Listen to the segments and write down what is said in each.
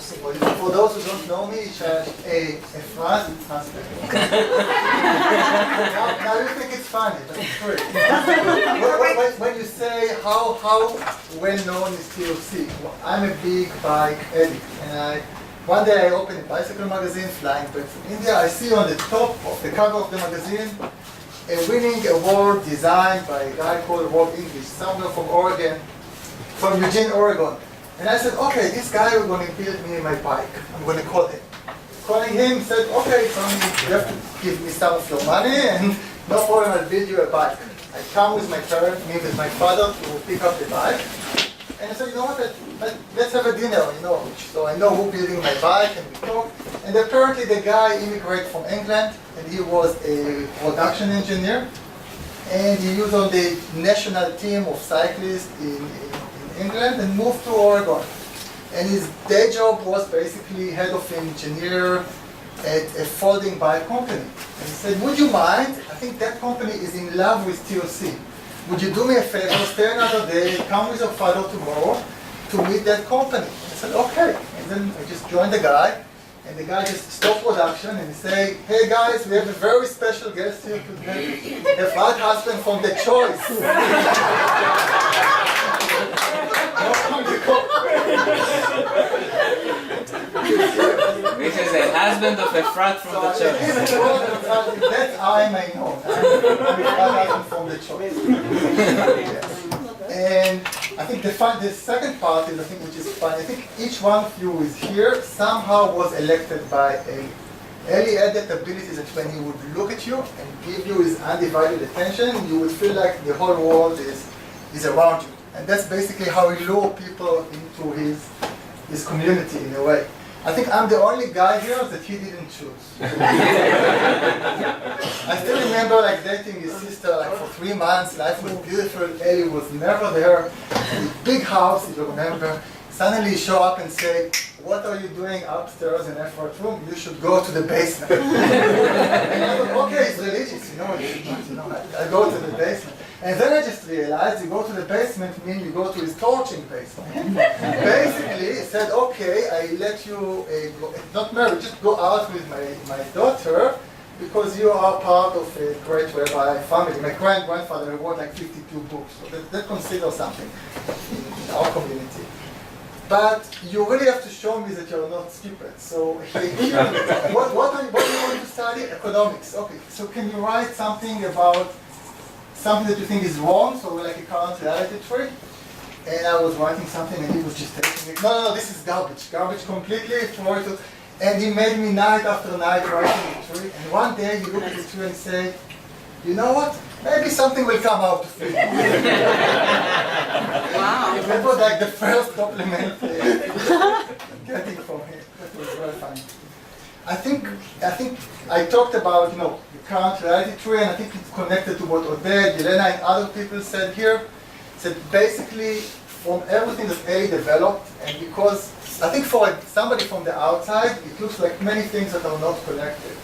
For those who don't know me, Yishai Ashlag, it's husband. Now you think it's funny, but it's true. When you say how well known is TOC, well, I'm a big bike addict, and one day I open a bicycle magazine, flying back from India. I see on the top of the cover of the magazine a winning award designed by a guy called Rob English, somewhere from Oregon, from Eugene, Oregon. And I said, okay, this guy is going to build me my bike. I'm going to call him. Calling him, said, okay, so you have to give me some of your money, and no problem, I'll build you a bike. I come with my parents, me with my father, to pick up the bike. And I said, you know what, let's have a dinner, So I know who's building my bike, and we talk. And apparently the guy immigrated from England, and he was a production engineer. And he was on the national team of cyclists in England and moved to Oregon. And his day job was basically head of engineer at a folding bike company. And he said, would you mind? I think that company is in love with TOC. Would you do me a favor, stay another day, come with your father tomorrow to meet that company? I said, okay. And then I just joined the guy, and the guy just stopped production and he said, hey guys, we have a very special guest here today, a fat husband from The Choice. Which is a husband of a frat from The Choice. That's I may know. I'm a husband from The Choice. And I think the second part is, which is fun. I think each one of you is here somehow was elected by a Eli had that ability that when he would look at you and give you his undivided attention, you would feel like the whole world is around you. And that's basically how he lured people into his community in a way. I think I'm the only guy here that he didn't choose. I still remember dating his sister for 3 months. Life was beautiful. Eli was never there. A big house, if you remember. Suddenly he show up and say, what are you doing upstairs in F4 room? You should go to the basement. And I thought, okay, it's religious, I go to the basement. And then I just realized you go to the basement means you go to his torching basement. Basically, he said, okay, I let you, not marry, just go out with my daughter because you are part of a great rabbi family. My grandfather wrote 52 books, so that considers something in our community. But you really have to show me that you're not stupid. So what do you want to study? Economics. Okay, so can you write something about something that you think is wrong, so like a current reality tree? And I was writing something and he was just taking it. No, this is garbage. Garbage completely. And he made me night after night writing the tree. And one day he looked at the tree and said, you know what? Maybe something will come out of it. Wow. That was the first compliment getting from him. That was very funny. I think I talked about the current reality tree, and I think it's connected to what Oded, Yelena, and other people said here. Said basically from everything that Eli developed, and because I think for somebody from the outside, it looks like many things that are not connected.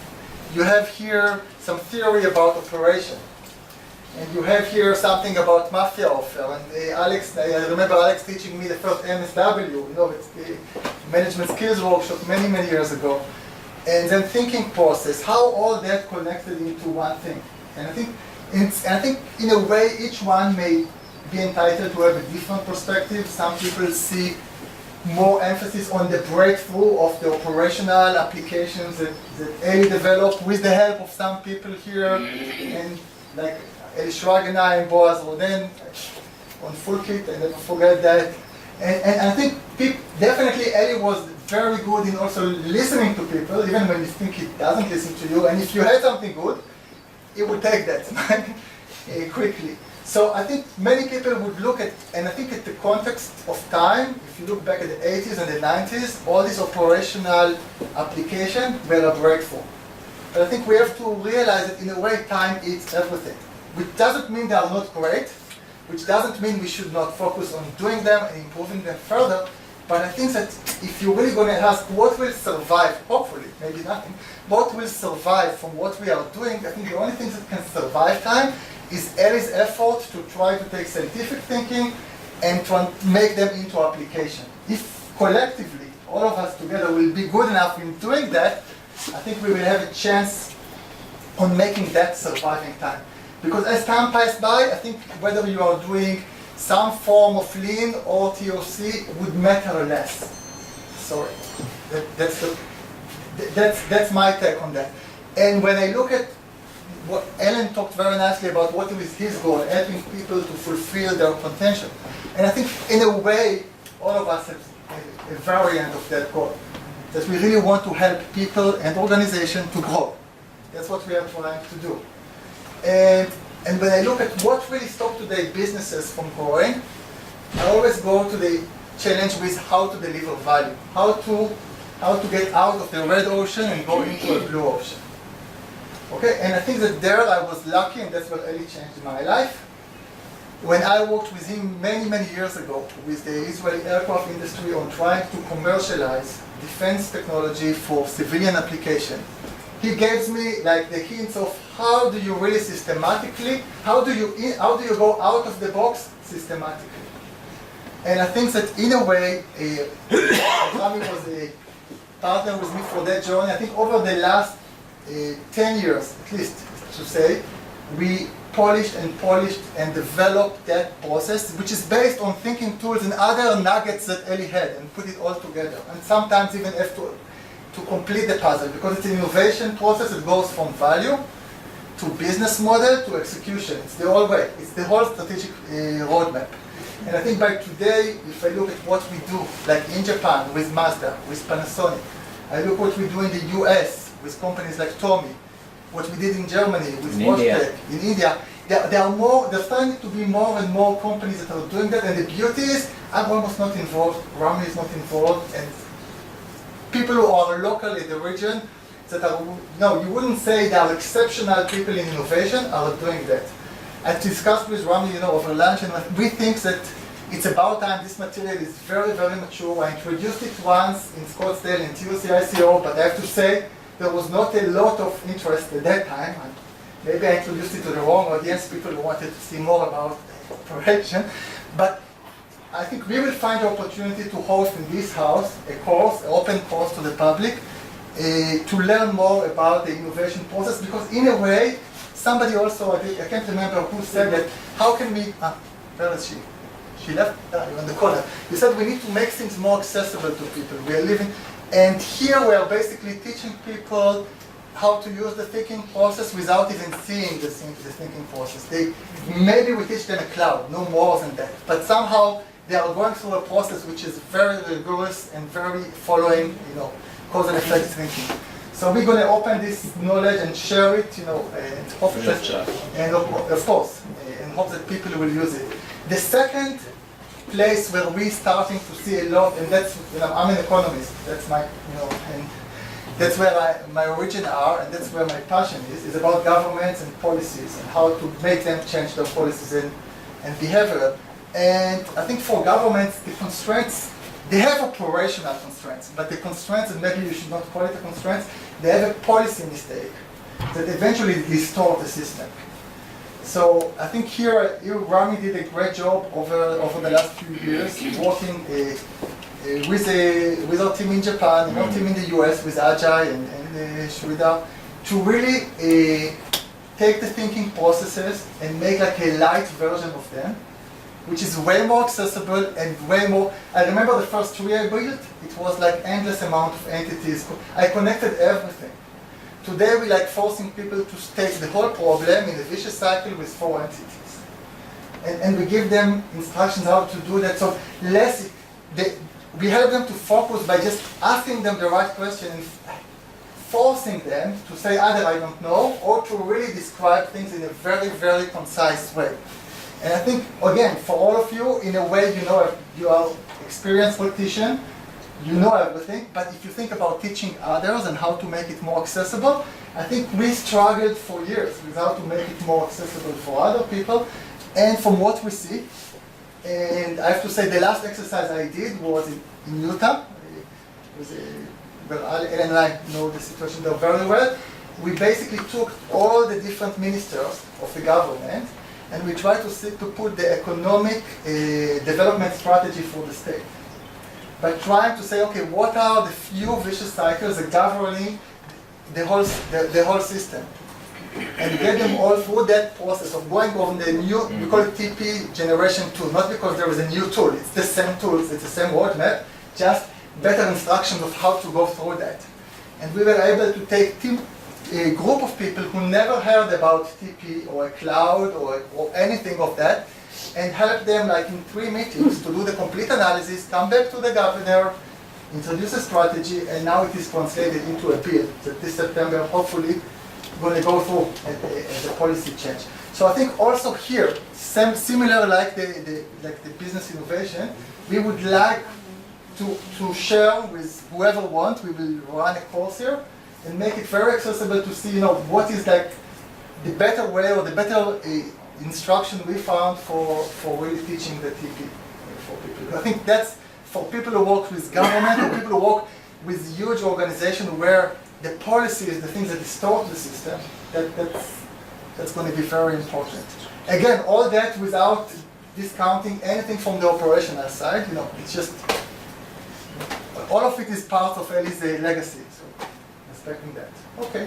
You have here some theory about operation. And you have here something about mafia offer. And I remember Alex teaching me the first MSW, it's the management skills workshop many years ago. And then thinking process, how all that connected into one thing. And I think in a way each one may be entitled to have a different perspective. Some people see more emphasis on the breakthrough of the operational applications that Eli developed with the help of some people here, and like Eli Schwag and I and Boaz Roden on full kit, I never forget that. And I think definitely Eli was very good in also listening to people, even when you think he doesn't listen to you, and if you had something good, he would take that quickly. So I think many people would look at, and I think at the context of time, if you look back at the 80s and the 90s, all these operational applications were a breakthrough. But I think we have to realize that in a way time eats everything. Which doesn't mean they are not great, which doesn't mean we should not focus on doing them and improving them further. But I think that if you're really going to ask what will survive, hopefully, maybe nothing, what will survive from what we are doing, I think the only thing that can survive time is Eli's effort to try to take scientific thinking and to make them into application. If collectively all of us together will be good enough in doing that, I think we will have a chance on making that surviving time. Because as time passes by, I think whether you are doing some form of lean or TOC would matter less. Sorry, that's my take on that. And when I look at what Alan talked very nicely about what is his goal, helping people to fulfill their potential. And I think in a way, all of us have a variant of that goal. That we really want to help people and organizations to grow. That's what we are trying to do. And when I look at what really stops today businesses from growing, I always go to the challenge with how to deliver value. How to get out of the red ocean and go into a blue ocean. Okay, and I think that there I was lucky, and that's what really changed my life. When I worked with him many, many years ago with the Israeli aircraft industry on trying to commercialize defense technology for civilian application, he gave me like the hints of how do you really systematically, how do you go out of the box systematically. And I think that in a way, Rami was a partner with me for that journey. I think over the last 10 years, at least to say, we polished and developed that process, which is based on thinking tools and other nuggets that Eli had, and put it all together. And sometimes even have to complete the puzzle, because it's an innovation process. It goes from value to business model to execution. It's the whole way. It's the whole strategic roadmap. And I think by today, if I look at what we do, like in Japan with Mazda, with Panasonic, I look what we do in the US with companies like Tommy, what we did in Germany with Bosch, in India, there's starting to be more and more companies that are doing that, and the beauty is I'm almost not involved, Rami is not involved, and people who are local in the region that are, no, you wouldn't say they are exceptional people in innovation are doing that. I discussed with Rami, over lunch, and we think that it's about time. This material is very, very mature. I introduced it once in Scottsdale in TOC ICO, but I have to say there was not a lot of interest at that time. Maybe I introduced it to the wrong audience, people who wanted to see more about the operation. But I think we will find the opportunity to host in this house a course, an open course to the public, to learn more about the innovation process, because in a way, somebody also, I can't remember who said that, how can we, where is she? She left on the corner. You said we need to make things more accessible to people. We are living, and here we are basically teaching people how to use the thinking process without even seeing the thinking process. Maybe we teach them a cloud, no more than that. But somehow they are going through a process which is very rigorous and very following, cause and effect thinking. So we're going to open this knowledge and share it, and hope that, and of course, and hope that people will use it. The second place where we're starting to see a lot, and that's, I'm an economist. That's my, and that's where my origin are, and that's where my passion is about governments and policies and how to make them change their policies and behavior. And I think for governments, the constraints, they have operational constraints, but the constraints, and maybe you should not call it a constraints, they have a policy mistake that eventually distort the system. So I think here Rami did a great job over the last few years, working with our team in Japan and our team in the US, with Ajay and Shrida, to really take the thinking processes and make like a light version of them, which is way more accessible and way more. I remember the first tree I built, it was like endless amount of entities. I connected everything. Today we like forcing people to state the whole problem in a vicious cycle with 4 entities. And we give them instructions how to do that. So we help them to focus by just asking them the right question and forcing them to say either I don't know or to really describe things in a very, very concise way. And I think, again, for all of you, in a way, you are experienced politician, you know everything, but if you think about teaching others and how to make it more accessible, I think we struggled for years with how to make it more accessible for other people. And from what we see, and I have to say the last exercise I did was in Utah. Well, Ellen and I know the situation there very well. We basically took all the different ministers of the government and we tried to put the economic development strategy for the state. but trying to say, okay, what are the few vicious cycles that governing the whole system? And get them all through that process of going over the new, we call it TP generation 2, not because there is a new tool, it's the same tools, it's the same roadmap, just better instructions of how to go through that. And we were able to take a group of people who never heard about TP or a cloud or anything of that, and help them like in 3 meetings to do the complete analysis, come back to the governor, introduce a strategy, and now it is translated into a bill that this September hopefully going to go through as a policy change. So I think also here, similar like the business innovation, we would like to share with whoever wants. We will run a course here and make it very accessible to see, what is like the better way or the better instruction we found for really teaching the TP for people. I think that's for people who work with government or people who work with huge organizations where the policy is the things that distort the system. That's going to be very important. Again, all that without discounting anything from the operational side. It's just all of it is part of Eli's legacy. So respecting that. Okay.